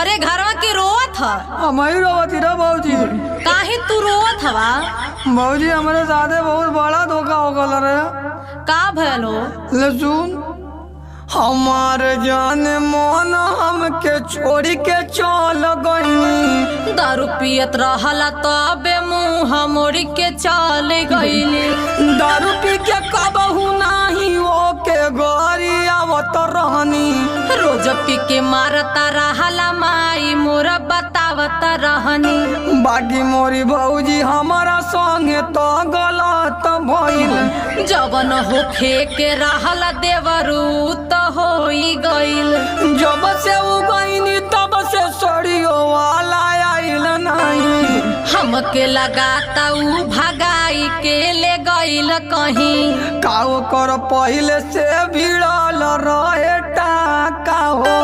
तोहरे घरवा की रोवत ह? हमारी रोवती रे भौजी। काहे तू रोवत हवा? भौजी हमारे साथे बहुत बड़ा धोखा हो गल रे। का भलो? ले सुन, हमारे जाने मन हमके छोड़ी के चल गई। दारू पियत रहला तबे मुँह मोड़ी के चल गईली। दारू पी के कबहू नाही ओके गरी आवत रहनी। रोज पी के मारता रहला माई मोरा बतावत रहनी। बाकी मोरी भौजी हमारा संगे तो गलत भइल। जवन होखे के रहला देवरू तो होई गईल। जब से उ गईनी तब से सड़ियो वाला आइल नहीं। हमके लगाता उ भगाई के ले गईल कहीं। काओ कर पहले से भिड़ल रहे टाका हो।